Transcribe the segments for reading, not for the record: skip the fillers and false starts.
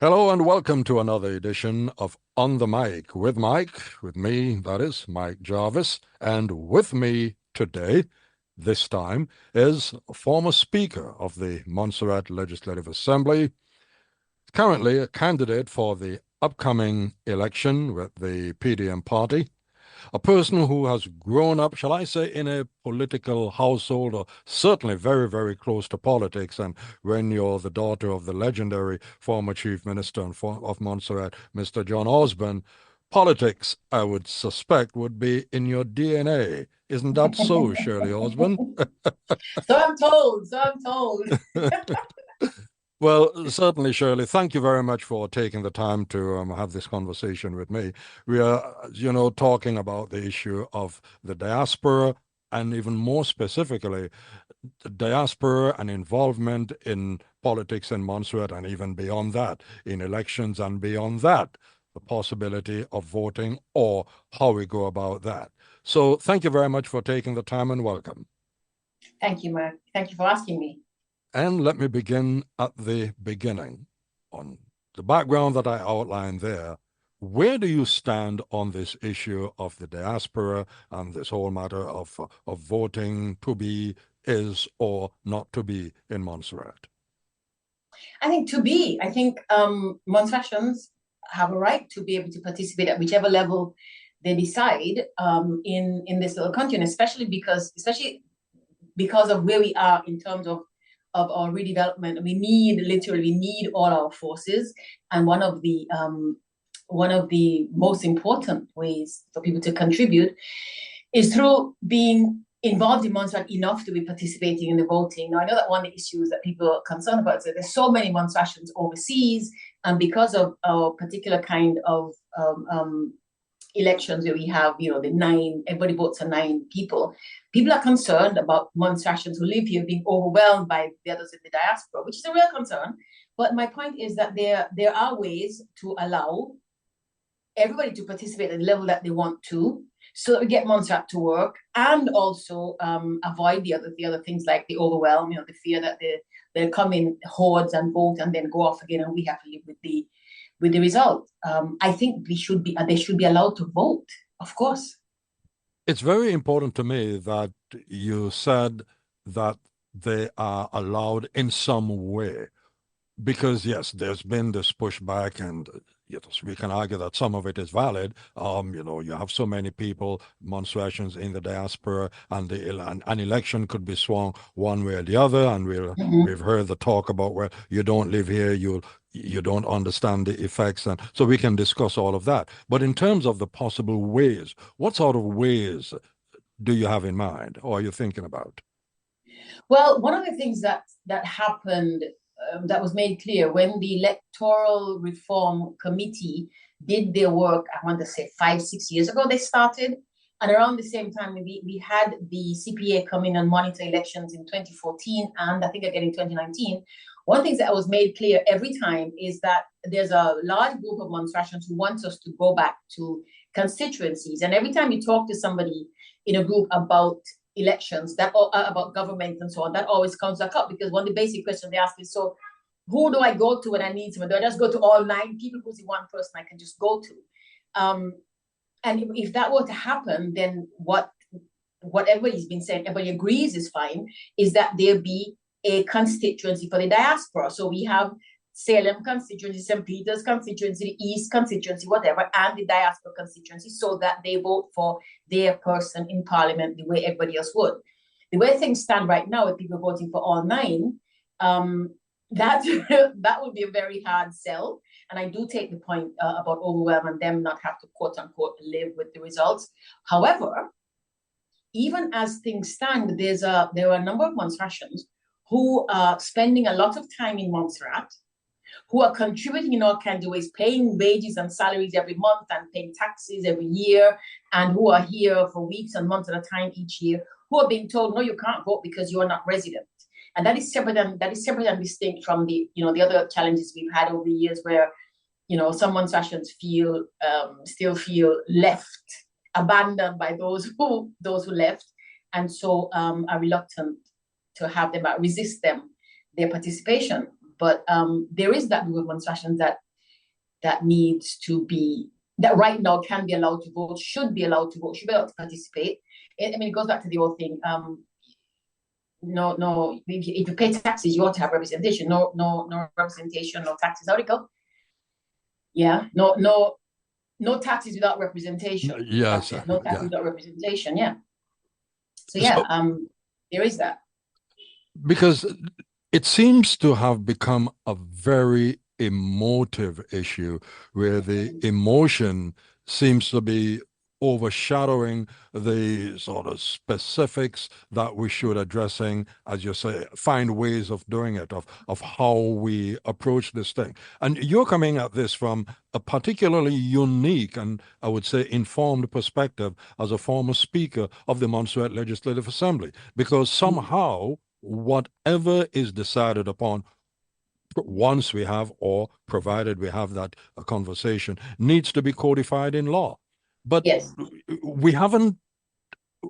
Hello and welcome to another edition of On the Mic with Mike, with me, that is, Mike Jarvis, and with me today, this time, is a former Speaker of the Montserrat Legislative Assembly, currently a candidate for the upcoming election with the PDM party, a person who has grown up, shall I say, in a political household, or certainly very, very close to politics. And when you're the daughter of the legendary former Chief Minister of Montserrat, Mr. John Osborne, politics, I would suspect, would be in your DNA. Isn't that so, Shirley Osborne? So I'm told. So I'm told. Well, certainly, Shirley, thank you very much for taking the time to have this conversation with me. We are, talking about the issue of the diaspora and even more specifically, the diaspora and involvement in politics in Montserrat and even beyond that, in elections and beyond that, the possibility of voting or how we go about that. So thank you very much for taking the time and welcome. Thank you, Mark. Thank you for asking me. And let me begin at the beginning. On the background that I outlined there, where do you stand on this issue of the diaspora and this whole matter of voting to be, is, or not to be in Montserrat? I think Montserratians have a right to be able to participate at whichever level they decide in this little country, and especially because of where we are in terms of our redevelopment. We literally need all our forces, and one of the most important ways for people to contribute is through being involved in Montserrat enough to be participating in the voting. Now, I know that one of the issues that people are concerned about is that there's so many Montserratians overseas, and because of our particular kind of elections where we have, the nine, everybody votes for nine people. People are concerned about Montserratians who live here being overwhelmed by the others in the diaspora, which is a real concern. But my point is that there are ways to allow everybody to participate at the level that they want to, so that we get Montserrat to work, and also avoid the other things like the overwhelm, the fear that they'll come in hordes and vote and then go off again, and we have to live with the result. I think they should be allowed to vote, of course. It's very important to me that you said that they are allowed in some way. Because yes, there's been this pushback, and yes, we can argue that some of it is valid. You have so many people, Montserratians in the diaspora, and an election could be swung one way or the other. And we've heard the talk about, well, you don't live here, you don't understand the effects, and so we can discuss all of that. But in terms of the possible ways, what sort of ways do you have in mind, or are you thinking about? Well, one of the things that happened, that was made clear when the Electoral Reform Committee did their work, I want to say 5-6 years ago, they started. And around the same time, we had the CPA come in and monitor elections in 2014 and I think again in 2019. One thing that was made clear every time is that there's a large group of Montserratians who wants us to go back to constituencies. And every time you talk to somebody in a group about elections, about government and so on, that always comes back up, because one of the basic questions they ask is, so who do I go to when I need someone? Do I just go to all nine people? Who's the one person I can just go to? And if that were to happen, then what everybody's been saying, everybody agrees is fine, is that there be a constituency for the diaspora. So we have Salem constituency, St. Peter's constituency, the East constituency, whatever, and the diaspora constituency, so that they vote for their person in parliament the way everybody else would. The way things stand right now, with people voting for all nine, that that would be a very hard sell. And I do take the point about overwhelm and them not have to, quote unquote, live with the results. However, even as things stand, there are a number of Montserratians who are spending a lot of time in Montserrat, who are contributing in all kinds of ways, paying wages and salaries every month and paying taxes every year, and who are here for weeks and months at a time each year, who are being told, no, you can't vote because you are not resident. And that is separate and distinct from the other challenges we've had over the years, where some Montserratians still feel left, abandoned by those who left, and so are reluctant to have them resist their participation. But there is that group of Montserratians that that needs to be, that right now can be allowed to vote, should be allowed to vote, should be allowed to participate. I mean, it goes back to the old thing. No, if you pay taxes, you ought to have representation. No representation, no taxes. How'd it go? Yeah, no taxes without representation. Yes. No taxes Yeah. without representation. Yeah. So there is that. Because it seems to have become a very emotive issue where the emotion seems to be overshadowing the sort of specifics that we should addressing, as you say, find ways of doing it, of how we approach this thing. And you're coming at this from a particularly unique and I would say informed perspective as a former speaker of the Montserrat Legislative Assembly, because somehow whatever is decided upon once we have, or provided we have that conversation, needs to be codified in law. But Yes. we haven't,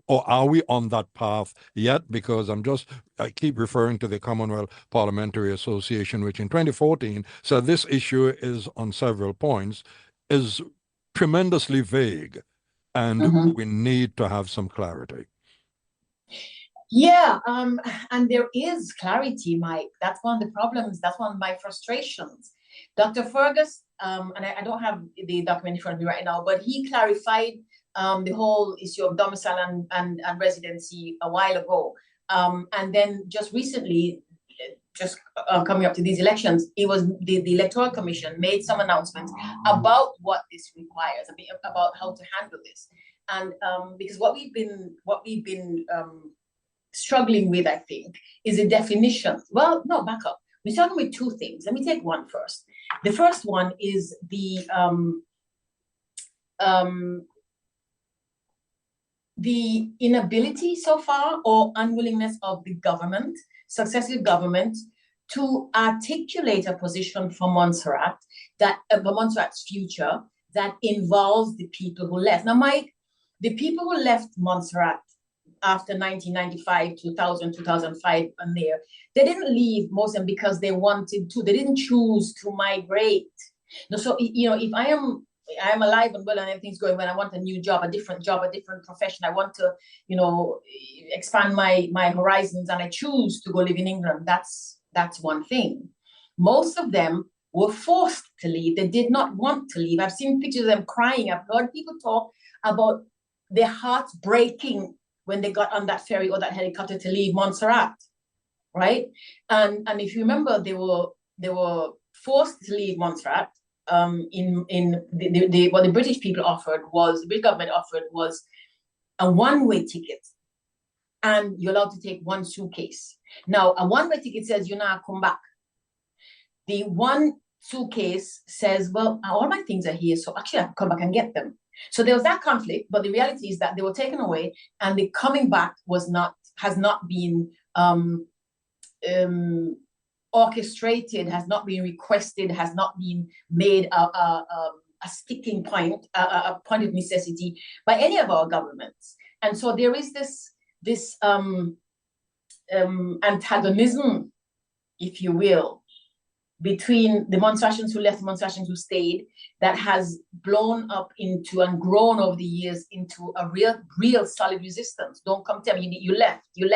or are we on that path yet? Because I keep referring to the Commonwealth Parliamentary Association, which in 2014 said this issue is on several points, is tremendously vague, and we need to have some clarity. Yeah, and there is clarity, Mike. That's one of the problems. That's one of my frustrations. Dr. Fergus, and I don't have the document in front of me right now, but he clarified the whole issue of domicile and residency a while ago. And then just recently, coming up to these elections, it was the Electoral Commission made some announcements about what this requires, about how to handle this. And because what we've been struggling with, I think, is a definition. Well, no, back up. We're starting with two things. Let me take one first. The first one is the inability so far, or unwillingness of the government, successive governments, to articulate a position for Montserrat, for Montserrat's future, that involves the people who left. Now, Mike, the people who left Montserrat after 1995, 2000, 2005, and there, they didn't leave, most of them, because they wanted to. They didn't choose to migrate. No, so, if I am alive and well and everything's going well, I want a new job, a different profession. I want to, expand my horizons, and I choose to go live in England. That's one thing. Most of them were forced to leave. They did not want to leave. I've seen pictures of them crying. I've heard people talk about their hearts breaking when they got on that ferry or that helicopter to leave Montserrat, right? And if you remember, they were forced to leave Montserrat. What the British people offered was, the British government offered was a one-way ticket, and you're allowed to take one suitcase. Now, a one-way ticket says you now come back. The one suitcase says, well, all my things are here, so actually I can come back and get them. So there was that conflict, but the reality is that they were taken away, and the coming back has not been orchestrated, has not been requested, has not been made a sticking point, a point of necessity by any of our governments. And so there is this antagonism, if you will, between the Montserratians who left, the Montserratians who stayed, that has blown up into and grown over the years into a real solid resistance. Don't come tell me you left, you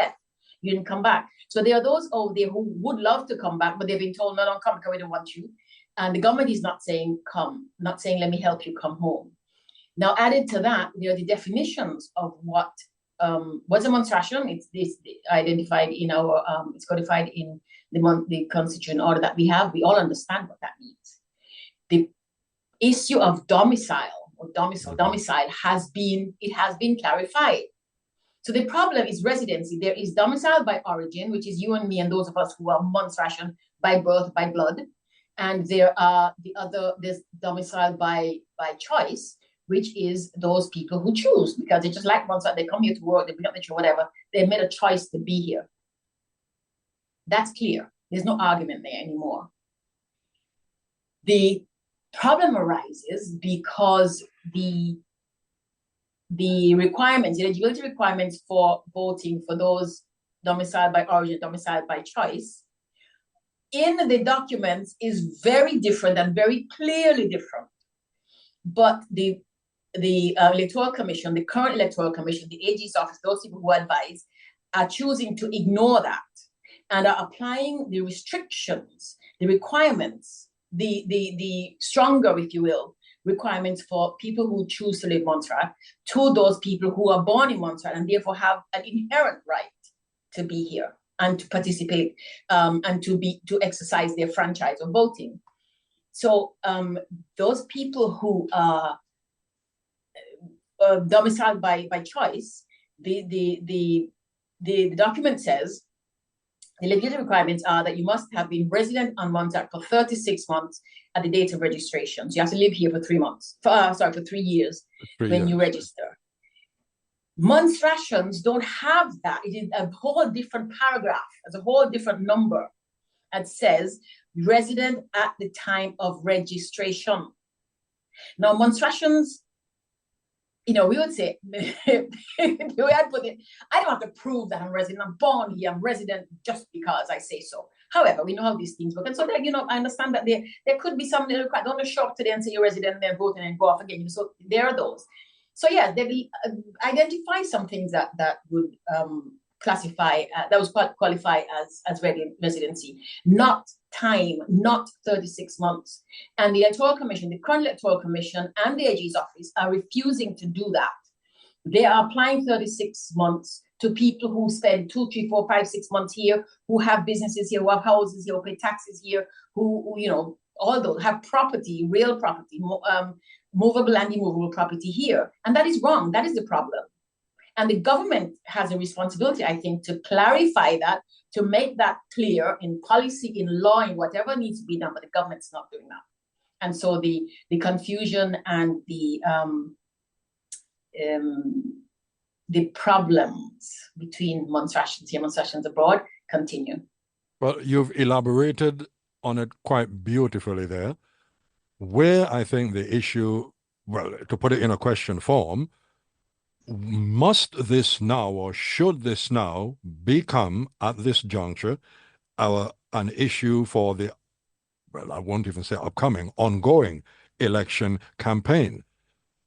didn't come back. So there are those over there who would love to come back, but they've been told, no, don't come because we don't want you. And the government is not saying come, not saying let me help you come home. Now, added to that, there are the definitions of what's a Montserratian. It's identified in our, it's codified in the constituent order that we have. We all understand what that means. The issue of domicile has been clarified. So the problem is residency. There is domicile by origin, which is you and me and those of us who are Montserratian by birth, by blood. And there's domicile by choice, which is those people who choose, because they just like Montserrat, they come here to work, they bring up the children, whatever. They made a choice to be here. That's clear. There's no argument there anymore. The problem arises because the requirements, the eligibility requirements for voting for those domiciled by origin, domiciled by choice, in the documents is very different and very clearly different. But the Electoral Commission, the current Electoral Commission, the AG's office, those people who advise, are choosing to ignore that and are applying the restrictions, the requirements, the stronger, if you will, requirements for people who choose to live in Montserrat to those people who are born in Montserrat and therefore have an inherent right to be here and to participate and to exercise their franchise of voting. So those people who are domiciled by choice, the document says the legislative requirements are that you must have been resident on Montserrat for 36 months at the date of registration. So you have to live here for 3 months. For 3 years when you register. Montserratians don't have that. It is a whole different paragraph. It's a whole different number that says resident at the time of registration. Now, Montserratians, we would say, the way I put it, I don't have to prove that I'm resident. I'm born here. I'm resident just because I say so. However, we know how these things work. And so that, I understand that there could be some little, don't show up today and say you're resident and then vote and then go off again. So there are those. So yeah, they will identify some things that would classify, that was qualify as residency, not time, not 36 months. And the Electoral Commission, the current Electoral Commission and the AG's office are refusing to do that. They are applying 36 months to people who spend 2, 3, 4, 5, 6 months here, who have businesses here, who have houses here, who pay taxes here, who all those have property, real property, movable and immovable property here. And that is wrong. That is the problem. And the government has a responsibility, I think, to clarify that, to make that clear in policy, in law, in whatever needs to be done, but the government's not doing that. And so the confusion and the problems between Montserratians here and Montserratians abroad continue. Well, you've elaborated on it quite beautifully there. Where I think the issue, well, to put it in a question form, must this now or should this now become at this juncture an issue for the, well, I won't even say upcoming, ongoing election campaign,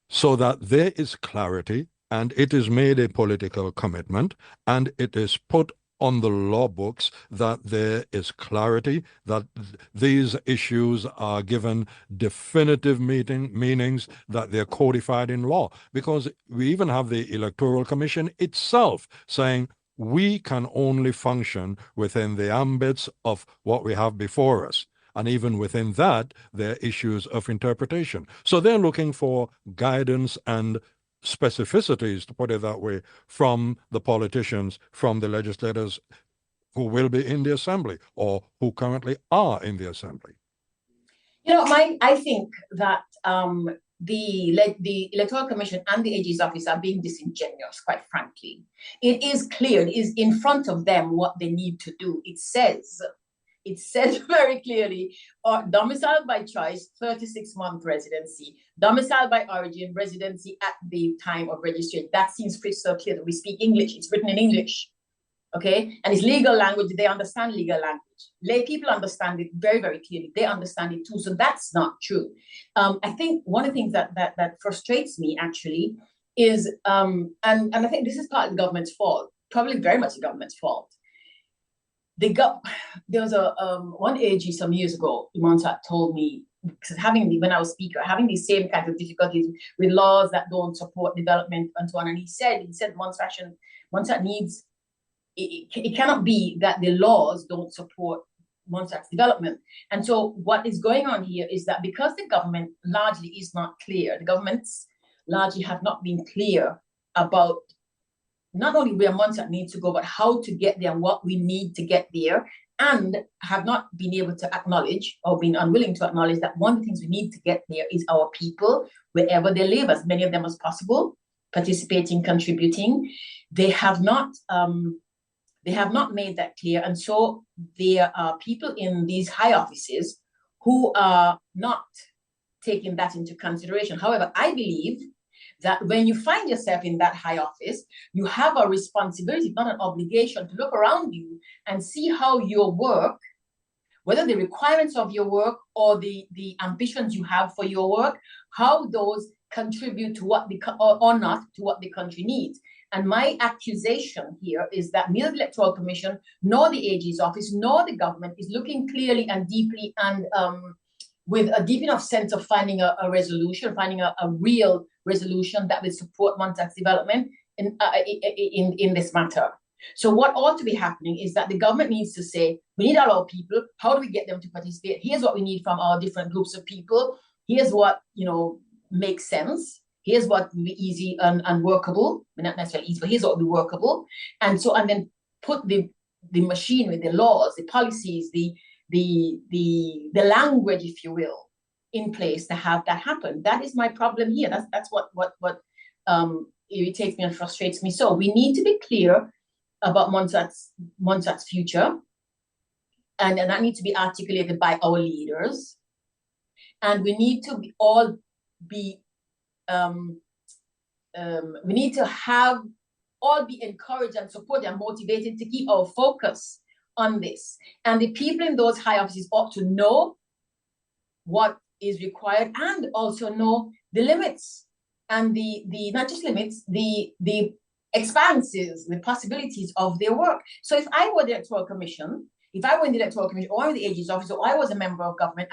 so that there is clarity and it is made a political commitment and it is put on the law books that there is clarity, that these issues are given definitive meanings, that they're codified in law. Because we even have the Electoral Commission itself saying we can only function within the ambits of what we have before us. And even within that, there are issues of interpretation. So they're looking for guidance and specificities, to put it that way, from the politicians, from the legislators who will be in the assembly or who currently are in the assembly. I think that the Electoral Commission and the AG's office are being disingenuous, quite frankly. It is clear, it is in front of them what they need to do. It says very clearly, domiciled by choice, 36-month residency, domiciled by origin, residency at the time of registration. That seems crystal clear that we speak English. It's written in English, okay? And it's legal language. They understand legal language. Lay people understand it very, very clearly. They understand it too. So that's not true. I think one of the things that frustrates me actually is, and I think this is part of the government's fault, probably very much the government's fault. There was one AG some years ago, Montserrat told me, because when I was speaker, having these same kinds of difficulties with laws that don't support development and so on. And he said Montserrat needs, it cannot be that the laws don't support Montserrat's development. And so what is going on here is that because the government largely is not clear, the governments largely have not been clear about not only where Montserrat needs to go, but how to get there and what we need to get there, and have not been able to acknowledge or been unwilling to acknowledge that one of the things we need to get there is our people, wherever they live, as many of them as possible, participating, contributing. They have not made that clear. And so there are people in these high offices who are not taking that into consideration. However, I believe that when you find yourself in that high office, you have a responsibility, not an obligation, to look around you and see how your work whether the requirements of your work or the ambitions you have for your work, how those contribute to what the or not to what the country needs. And my accusation here is that neither the Electoral Commission nor the AG's office nor the government is looking clearly and deeply and with a deep enough sense of finding a resolution, finding a real resolution that will support Montserrat's development in this matter. So what ought to be happening is that the government needs to say, we need all our people. How do we get them to participate? Here's what we need from our different groups of people. Here's what, makes sense. Here's what will be easy and workable. Not necessarily easy, but here's what will be workable. And then put the machine with the laws, the policies, the language, if you will, in place to have that happen. That is my problem here. That's what irritates me and frustrates me. So we need to be clear about Montserrat's future, and that needs to be articulated by our leaders. And we need to be encouraged and supported and motivated to keep our focus on this. And the people in those high offices ought to know what is required and also know the limits and the not just limits, the expanses, the possibilities of their work. So if I were the Electoral Commission, or the AG's office, or I was a member of government,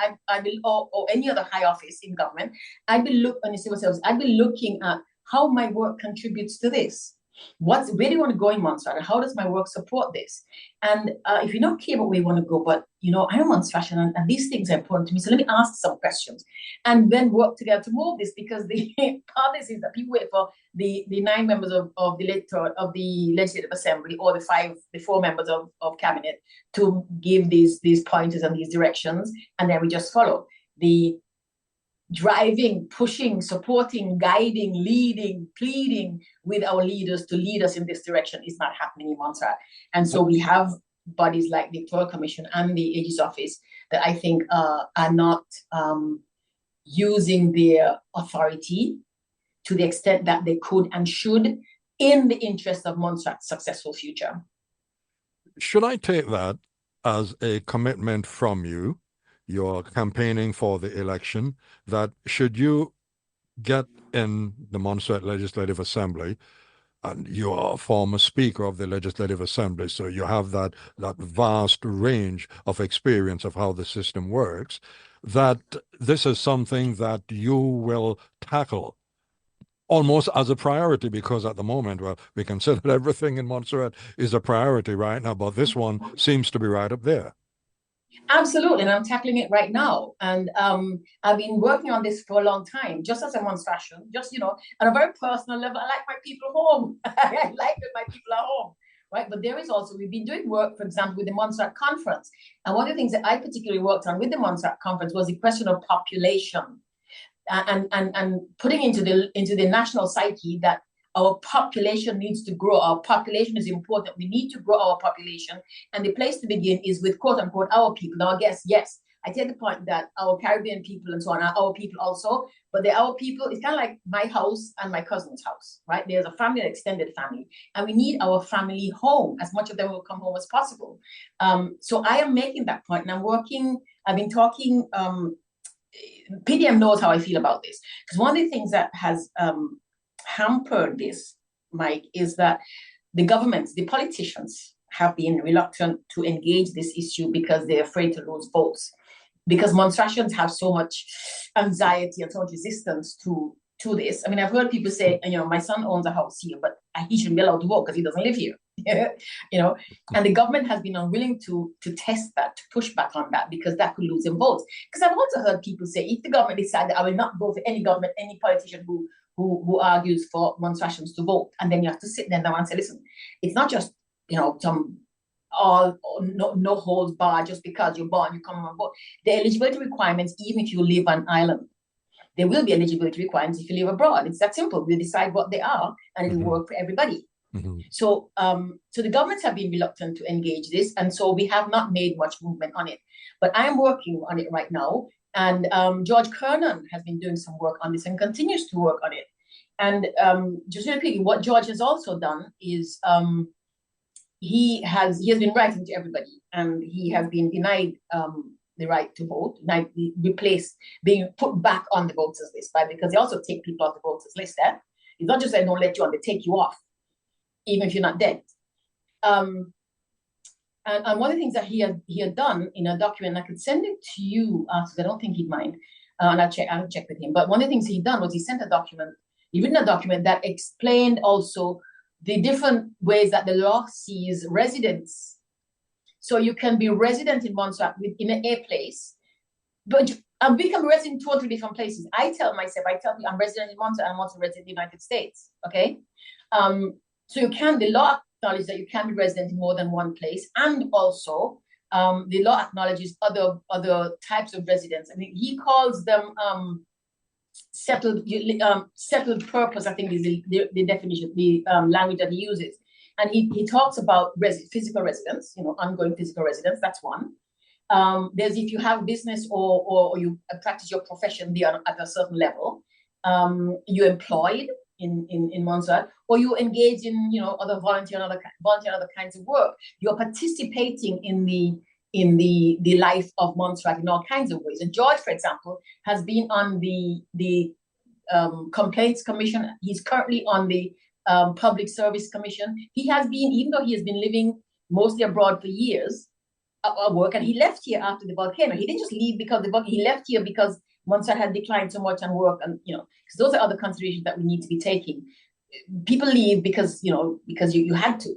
or any other high office in government, I'd be looking at how my work contributes to this. Where do you want to go in Montserrat? How does my work support this? And if you don't care about where you want to go, but I'm Montserrattian and these things are important to me, so let me ask some questions and then work together to move this, because the policy is that people wait for the 9 members of the Legislative Assembly or the 4 members of cabinet to give these pointers and these directions, and then we just follow. The driving, pushing, supporting, guiding, leading, pleading with our leaders to lead us in this direction is not happening in Montserrat. And so we have bodies like the Electoral Commission and the AG's office that I think are not using their authority to the extent that they could and should in the interest of Montserrat's successful future. Should I take that as a commitment from you? You're campaigning for the election, that should you get in the Montserrat Legislative Assembly, and you're a former Speaker of the Legislative Assembly, so you have that vast range of experience of how the system works, that this is something that you will tackle almost as a priority, because at the moment, well, we consider everything in Montserrat is a priority right now, but this one seems to be right up there. Absolutely, and I'm tackling it right now. And I've been working on this for a long time, just as a Montserrattian, on a very personal level. I like my people home. I like that my people are home, right? But there is also, we've been doing work, for example, with the Montserrat Conference. And one of the things that I particularly worked on with the Montserrat Conference was the question of population and putting into the national psyche that our population needs to grow. Our population is important. We need to grow our population. And the place to begin is with, quote unquote, our people. Now, I guess, yes, I take the point that our Caribbean people and so on are our people also, but our people, it's kind of like my house and my cousin's house, right? There's a family, an extended family, and we need our family home. As much of them will come home as possible. So I am making that point, and I've been talking, PDM knows how I feel about this, because one of the things that has hampered this, Mike, is that the governments, the politicians have been reluctant to engage this issue because they're afraid to lose votes. Because Montserrattians have so much anxiety and so much resistance to this. I mean, I've heard people say, my son owns a house here, but he shouldn't be allowed to vote because he doesn't live here. And the government has been unwilling to test that, to push back on that, because that could lose him votes. Because I've also heard people say, if the government decide that I will not vote for any government, any politician who argues for Montserrattians to vote, and then you have to sit there and say, listen, it's not just some no holds barred just because you're born, you come and vote. The eligibility requirements, even if you live on island, there will be eligibility requirements if you live abroad. It's that simple. We decide what they are, and it will work for everybody. Mm-hmm. So the governments have been reluctant to engage this, and so we have not made much movement on it. But I am working on it right now, and George Kernan has been doing some work on this and continues to work on it. And just really quickly, what George has also done is, he has been writing to everybody, and he has been denied the right to vote, replaced, being put back on the voters list, right? Because they also take people off the voters list. It's not just they don't let you on; they take you off, even if you're not dead. And one of the things that he had done in a document, I could send it to you after. I don't think he'd mind, and I'll check with him. But one of the things he'd done was he sent a document. He written a document that explained also the different ways that the law sees residents. So you can be resident in Montserrat in a place, but we can be resident in 2 or 3 different places. I tell people I'm resident in Montserrat and I'm also resident in the United States. Okay, so the law acknowledges that you can be resident in more than one place, and also the law acknowledges other types of residents. I mean, he calls them settled purpose, I think is the definition, the language that he uses. And he talks about physical residence, ongoing physical residence. That's one. There's if you have business or you practice your profession there at a certain level, you're employed in Montserrat, or you engage in other volunteer and other kinds of work. You're participating in the life of Montserrat in all kinds of ways. And George, for example, has been on the Complaints Commission. He's currently on the Public Service Commission. He has been, even though he has been living mostly abroad for years, work, and he left here after the volcano. He didn't just leave because he left here because Montserrat had declined so much on work, and because those are other considerations that we need to be taking. People leave because you had to.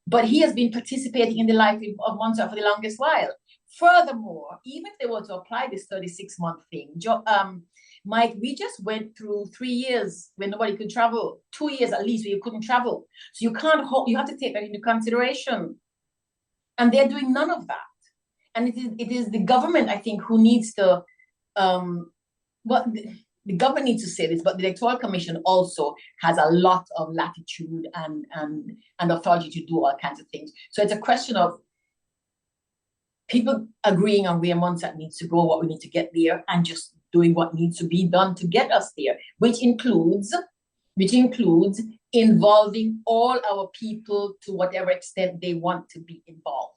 But he has been participating in the life of Montserrat for the longest while. Furthermore, even if they were to apply this 36-month thing, Mike, we just went through 3 years when nobody could travel, 2 years at least where you couldn't travel. So you have to take that into consideration. And they're doing none of that. And it is the government, I think, who needs to, the government needs to say this, but the Electoral Commission also has a lot of latitude and authority to do all kinds of things. So it's a question of people agreeing on where Montserrat needs to go, what we need to get there, and just doing what needs to be done to get us there, which includes involving all our people to whatever extent they want to be involved.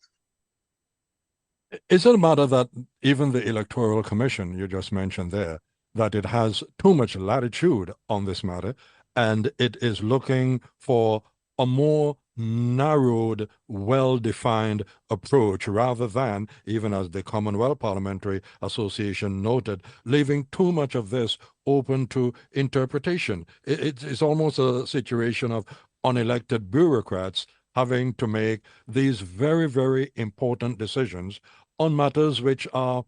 Is it a matter that even the Electoral Commission you just mentioned there, that it has too much latitude on this matter, and it is looking for a more narrowed, well-defined approach rather than, even as the Commonwealth Parliamentary Association noted, leaving too much of this open to interpretation? It's almost a situation of unelected bureaucrats having to make these very, very important decisions on matters which are,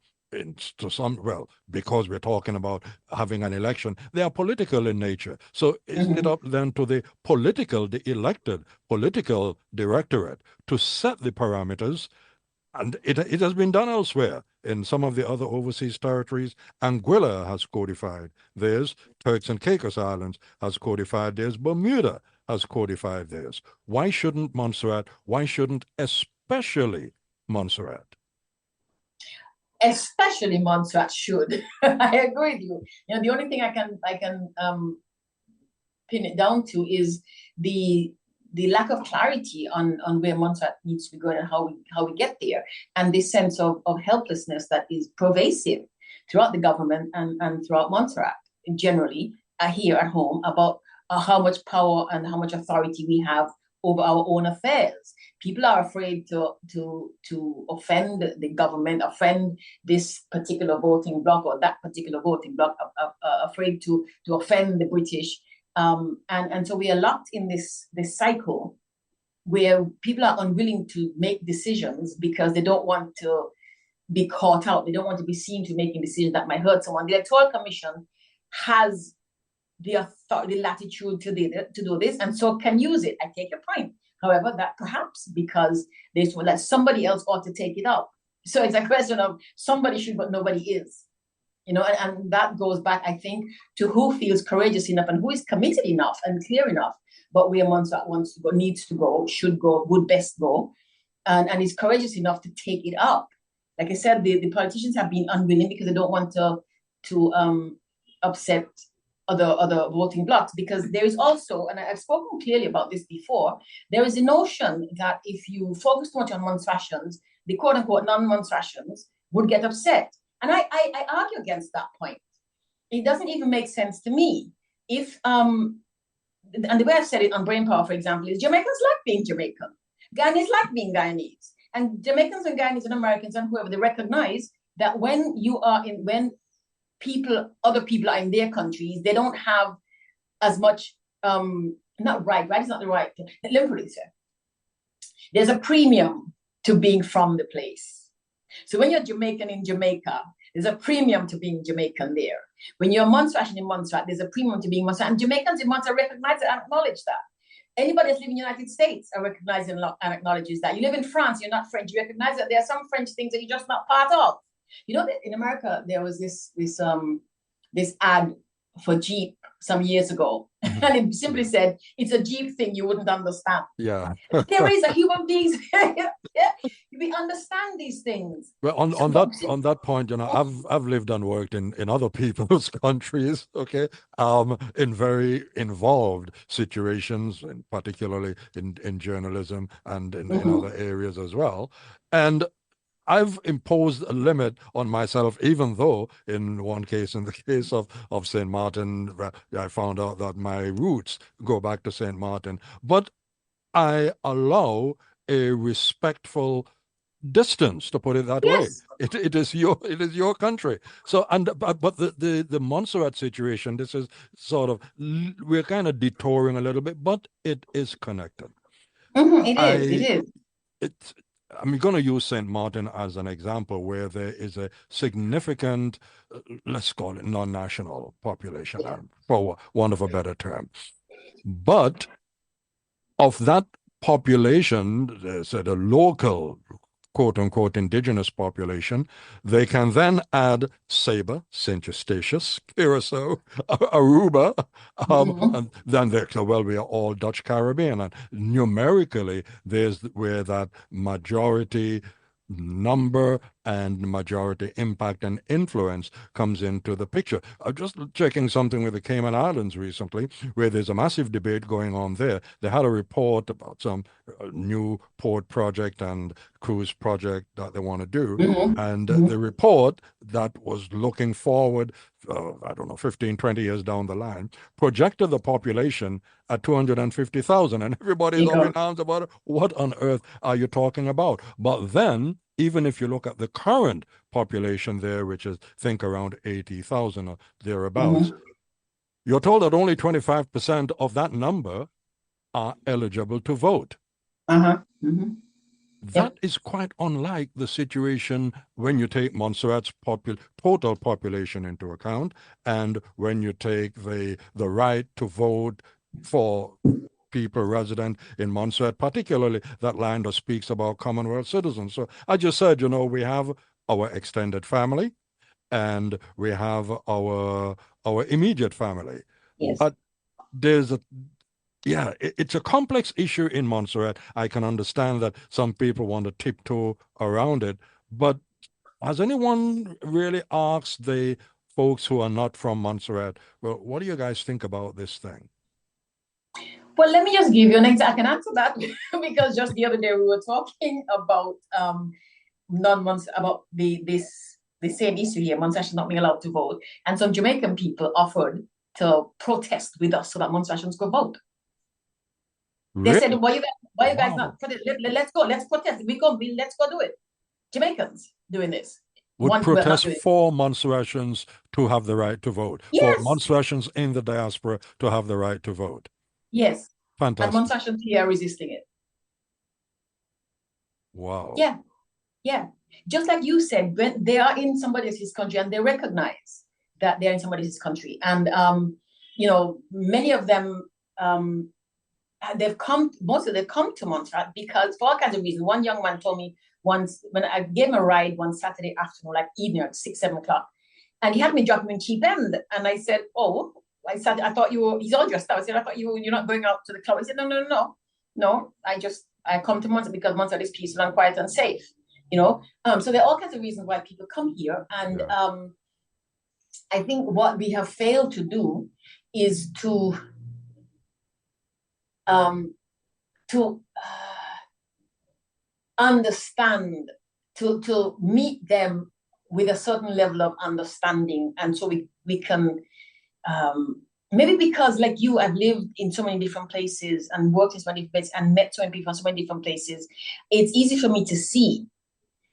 because we're talking about having an election, they are political in nature. So isn't it up then to the elected political directorate to set the parameters? And it has been done elsewhere in some of the other overseas territories. Anguilla has codified theirs. Turks and Caicos Islands has codified theirs. Bermuda has codified theirs. Why shouldn't Montserrat? Why shouldn't especially Montserrat? Especially Montserrat should. I agree with you. The only thing I can pin it down to is the lack of clarity on where Montserrat needs to be going and how we get there, and this sense of helplessness that is pervasive throughout the government and throughout Montserrat generally here at home about how much power and how much authority we have over our own affairs. People are afraid to offend the government, offend this particular voting bloc or that particular voting bloc, afraid to offend the British. And so we are locked in this cycle where people are unwilling to make decisions because they don't want to be caught out. They don't want to be seen to making decisions that might hurt someone. The Electoral Commission has the authority, the latitude to do this, and so can use it. I take your point. However, that perhaps because they feel that somebody else ought to take it up. So it's a question of somebody should, but nobody is. And that goes back, I think, to who feels courageous enough and who is committed enough and clear enough but where Montserrat wants to go, needs to go, should go, would best go, and is courageous enough to take it up. Like I said, the politicians have been unwilling because they don't want to upset other voting blocks, because there is also, and I've spoken clearly about this before, there is a notion that if you focus too much on Montserratians, the quote unquote non-Montserratians would get upset. And I argue against that point. It doesn't even make sense to me. If and the way I've said it on Brain Power, for example, is Jamaicans like being Jamaican. Guyanese like being Guyanese. And Jamaicans and Guyanese and Americans and whoever, they recognize that when other people are in their countries, they don't have as much, right is not the right, let me put it this way. There's a premium to being from the place. So when you're Jamaican in Jamaica, there's a premium to being Jamaican there. When you're Montserratian in Montserrat, there's a premium to being Montserrat. And Jamaicans in Montserrat recognize and acknowledge that. Anybody that's living in the United States are recognizing and acknowledges that. You live in France, you're not French, you recognize that there are some French things that you're just not part of. You know, in America, there was this ad for Jeep some years ago, and it simply said, it's a Jeep thing you wouldn't understand. Yeah. There is a human beings. Yeah, we understand these things. Well, on that point, you know, I've lived and worked in other people's countries, okay, in very involved situations, and particularly in journalism and in other areas as well. And I've imposed a limit on myself, even though in one case, in the case of St. Martin, I found out that my roots go back to St. Martin. But I allow a respectful distance, to put it that way. It is your country. So, but the Montserrat situation, this is sort of, we're kind of detouring a little bit, but it is connected. It is. I'm going to use St. Martin as an example where there is a significant, let's call it non-national population, for want of a better term. But of that population, there's a local, quote-unquote, indigenous population. They can then add Saba, St. Eustatius, Curacao, Aruba, and then we are all Dutch Caribbean. And numerically, there's where that majority number and majority impact and influence comes into the picture. I'm just checking something with the Cayman Islands recently, where there's a massive debate going on there. They had a report about some new port project and cruise project that they want to do. And the report that was looking forward, I don't know, 15, 20 years down the line, projected the population at 250,000. And everybody's up in arms about it. What on earth are you talking about? But then, even if you look at the current population there, which is, think, around 80,000 or thereabouts, you're told that only 25% of that number are eligible to vote. That is quite unlike the situation when you take Montserrat's total population into account, and when you take the right to vote for people resident in Montserrat, particularly that land that speaks about Commonwealth citizens. So I just said, you know, we have our extended family and we have our immediate family. But there's it's a complex issue in Montserrat. I can understand that some people want to tiptoe around it, but has anyone really asked the folks who are not from Montserrat, well, what do you guys think about this thing? Well, let me just give you an example. I can answer that because just the other day we were talking about about the same issue here, Montserrat not being allowed to vote, and some Jamaican people offered to protest with us so that Montserratians could vote. They said, why you guys not? Let's go, let's protest. Let's go do it. Jamaicans doing this. Would protest for Montserratians to have the right to vote. Yes. For Montserratians in the diaspora to have the right to vote. Yes. Fantastic. And Montserratians here are resisting it. Wow. Yeah. Yeah. Just like you said, when they are in somebody else's country and they recognize that they're in somebody else's country. And, you know, many of them, most of them come to Montserrat because for all kinds of reasons. One young man told me once, when I gave him a ride one Saturday afternoon, like evening at 6, 7 o'clock, and he had me drop him in Cheap End. And I said, oh, I thought you were, he's all dressed up. I said, I thought you're not going out to the club. He said, no. I come to Montserrat because Montserrat is peaceful and quiet and safe, you know? So there are all kinds of reasons why people come here. And I think what we have failed to do is to understand, to meet them with a certain level of understanding, and so we can maybe because like you, I've lived in so many different places and worked in so many different places and met so many people in so many different places. It's easy for me to see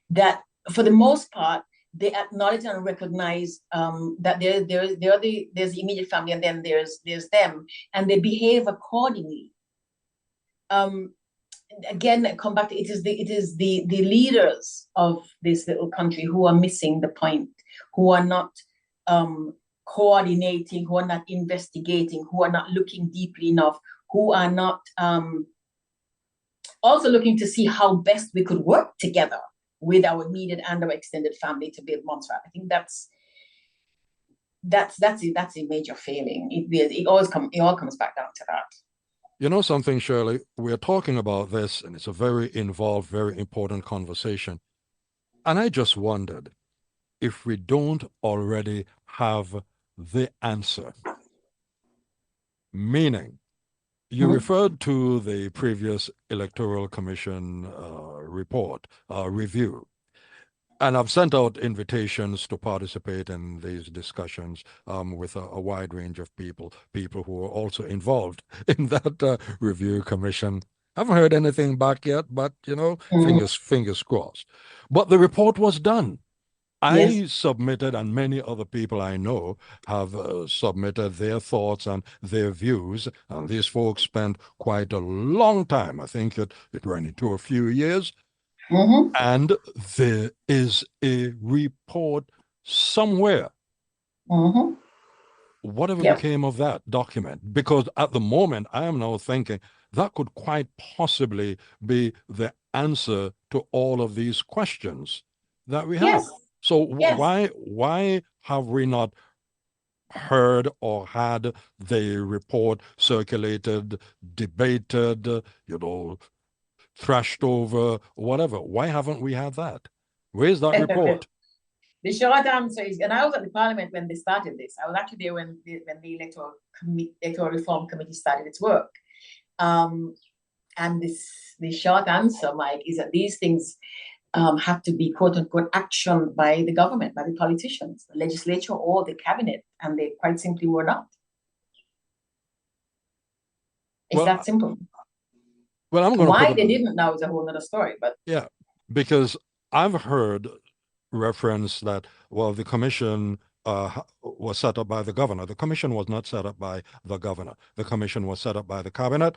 that for the most part they acknowledge and recognize that there's the immediate family, and then there's them, and they behave accordingly. Again, come back to it is the leaders of this little country who are missing the point, who are not coordinating, who are not investigating, who are not looking deeply enough, who are not also looking to see how best we could work together with our immediate and our extended family to build Montserrat. I think that's a major failing. It all comes back down to that. You know something, Shirley? We're talking about this, and it's a very involved, very important conversation. And I just wondered if we don't already have the answer. Meaning, you referred to the previous Electoral Commission report, review. And I've sent out invitations to participate in these discussions with a wide range of people who are also involved in that review commission. I haven't heard anything back yet, but, you know, fingers crossed. But the report was done. I submitted, and many other people I know have submitted their thoughts and their views. And these folks spent quite a long time. I think it ran into a few years. And there is a report somewhere. Whatever became of that document? Because at the moment, I am now thinking that could quite possibly be the answer to all of these questions that we have. So why have we not heard or had the report circulated, debated, you know, thrashed over, whatever? Why haven't we had that? Where's that report? The short answer is, and I was at the Parliament when they started this. I was actually there when the Electoral Reform Committee started its work. And the short answer, Mike, is that these things have to be quote unquote action by the government, by the politicians, the legislature, or the cabinet, and they quite simply were not. It's that simple. Well, I'm going why they didn't now is a whole other story, but yeah, because I've heard reference that, well, the commission was set up by the governor. The commission was not set up by the governor. The commission was set up by the cabinet.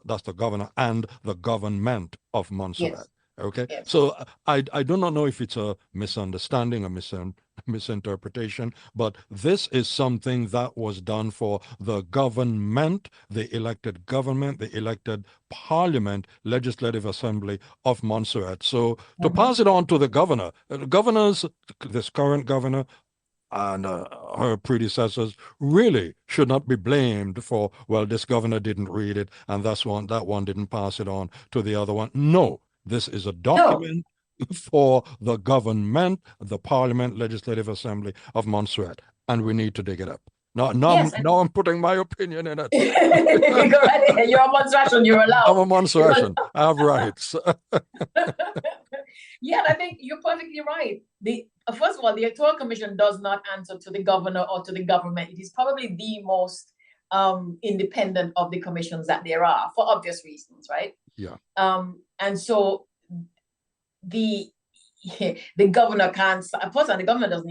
That's the governor and the government of Montserrat. Okay, so I do not know if it's a misunderstanding, a misinterpretation, but this is something that was done for the government, the elected government, the elected parliament, Legislative Assembly of Montserrat. So to pass it on to the governor, this current governor and her predecessors really should not be blamed for, well, this governor didn't read it and that one didn't pass it on to the other one. No. This is a document for the government, the Parliament, Legislative Assembly of Montserrat, and we need to dig it up. Now I'm putting my opinion in it. Go right ahead. You're a Montserrattian, you're allowed. I'm a Montserrattian. I have rights. Yeah, I think you're perfectly right. First of all, the Electoral Commission does not answer to the governor or to the government. It is probably the most independent of the commissions that there are, for obvious reasons, right? Yeah. And so the governor can't. First, the governor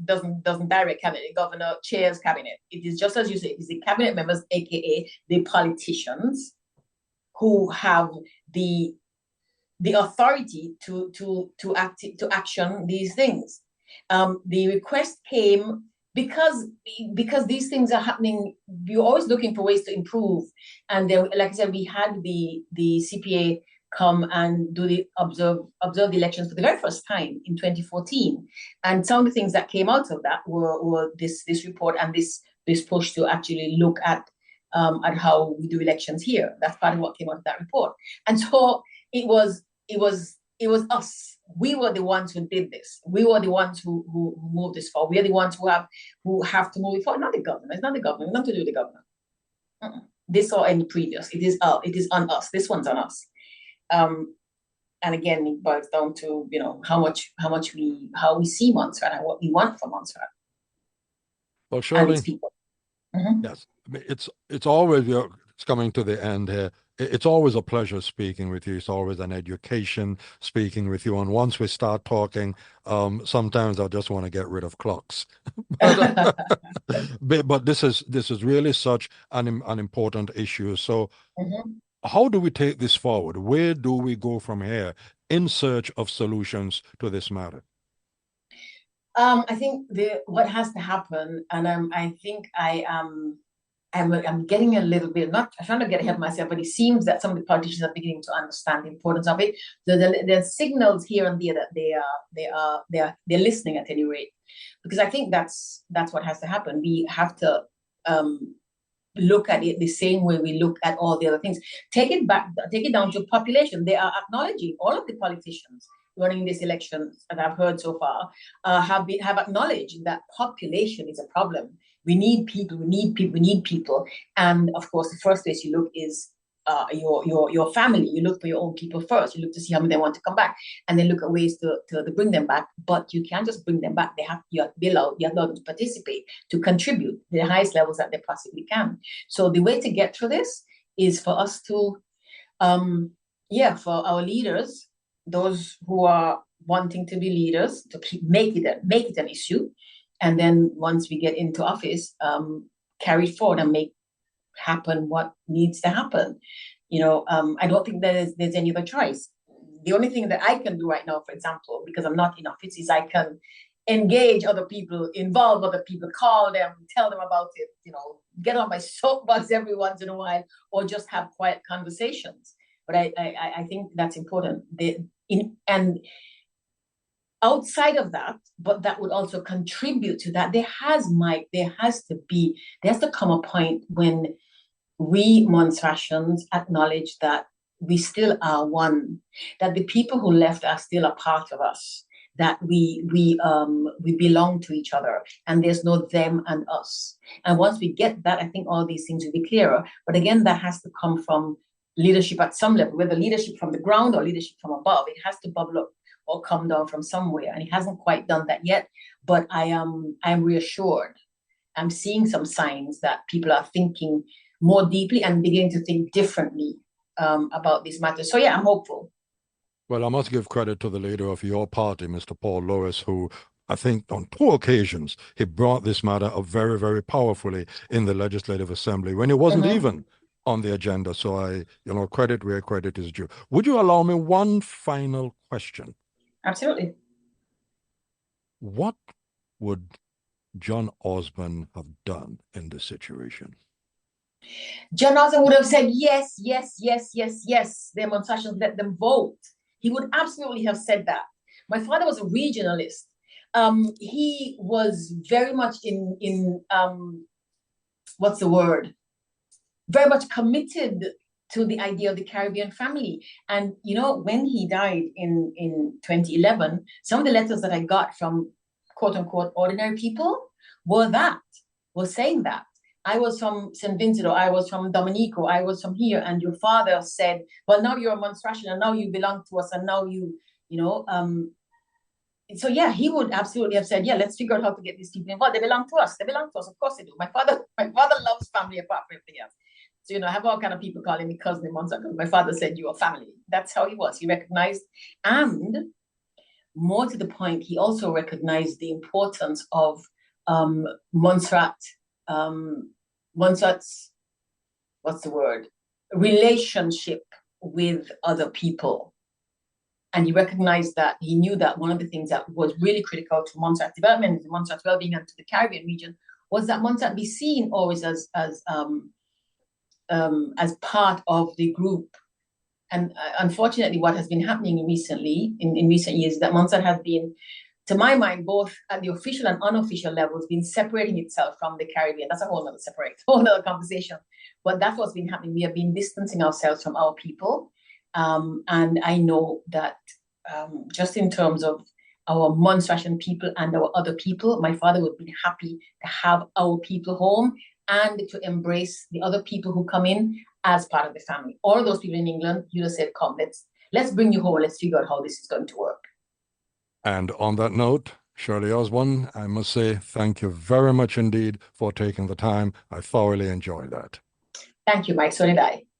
doesn't direct cabinet. The governor chairs cabinet. It is just as you say. It is the cabinet members, aka the politicians, who have the authority to action these things. The request came because these things are happening. You're always looking for ways to improve, and then, like I said, we had the CPA come and do the observe the elections for the very first time in 2014, and some of the things that came out of that were this report and this push to actually look at how we do elections here. That's part of what came out of that report, and so it was it was us. We were the ones who did this. We were the ones who moved this forward. We are the ones who have to move it forward. Not the government. It's not the government. It's nothing to do with the government. This or any previous. It is on us. This one's on us. And again, it boils down to, you know, how we see Montserrat and what we want from Montserrat. Well, Shirley, and its people. Yes, it's always, it's coming to the end here. It's always a pleasure speaking with you. It's always an education speaking with you. And once we start talking, sometimes I just want to get rid of clocks. but this is really such an important issue. So how do we take this forward? Where do we go from here in search of solutions to this matter? I think what has to happen, and I think I'm getting a little bit, not trying to get ahead of myself, but it seems that some of the politicians are beginning to understand the importance of it. There are signals here and there that they're listening at any rate, because I think that's what has to happen. We have to look at it the same way we look at all the other things. Take it down to population. They are acknowledging, all of the politicians running this election that I've heard so far have acknowledged that population is a problem. We need people. And of course, the first place you look is your family. You look for your own people first. You look to see how many they want to come back, and then look at ways to bring them back. But you can't just bring them back. You have to be allowed to participate, to contribute to the highest levels that they possibly can. So the way to get through this is for us to, for our leaders, those who are wanting to be leaders, to make it an issue. And then once we get into office, carry forward and make happen what needs to happen. You know, I don't think there's any other choice. The only thing that I can do right now, for example, because I'm not in office, is I can engage other people, involve other people, call them, tell them about it, you know, get on my soapbox every once in a while, or just have quiet conversations. But I think that's important. And outside of that, but that would also contribute to that, there has to come a point when we Montserrattians acknowledge that we still are one, that the people who left are still a part of us, that we belong to each other, and there's no them and us. And once we get that, I think all these things will be clearer. But again, that has to come from leadership at some level, whether leadership from the ground or leadership from above. It has to bubble up or come down from somewhere, and it hasn't quite done that yet. But I am reassured. I'm seeing some signs that people are thinking more deeply and beginning to think differently about this matter. So yeah, I'm hopeful. Well, I must give credit to the leader of your party, Mr. Paul Lewis, who I think on 2 occasions he brought this matter up very, very powerfully in the Legislative Assembly when it wasn't even on the agenda. So credit where credit is due. Would you allow me one final question? Absolutely. What would John Osborne have done in this situation? John Osborne would have said, yes. The Montserrattians, let them vote. He would absolutely have said that. My father was a regionalist. He was very much in what's the word? Very much committed to the idea of the Caribbean family. And, you know, when he died in 2011, some of the letters that I got from quote unquote ordinary people were saying that. I was from St. Vincent, or I was from Dominico, I was from here, and your father said, well, now you're a Montserrattian, and now you belong to us, and now so yeah, he would absolutely have said, yeah, let's figure out how to get these people involved. They belong to us, of course they do. My father loves family apart from everything else. So, you know, I have all kind of people calling me cousin in Montserrat, because my father said, you are family. That's how he was. He recognized, and more to the point, he also recognized the importance of Montserrat's, what's the word? Relationship with other people. And he recognized that, he knew that one of the things that was really critical to Montserrat development, to Montserrat's well-being, and to the Caribbean region, was that Montserrat be seen always as part of the group. And unfortunately, what has been happening recently, in recent years, that Montserrat has been, to my mind, both at the official and unofficial levels, been separating itself from the Caribbean. That's a whole other conversation. But that's what's been happening. We have been distancing ourselves from our people. And I know that just in terms of our Montserrattian people and our other people. My father would be happy to have our people home and to embrace the other people who come in as part of the family. All of those people in England, you just said, come, let's bring you home and let's figure out how this is going to work. And on that note, Shirley Osborne, I must say thank you very much indeed for taking the time. I thoroughly enjoyed that. Thank you, Mike. So did I.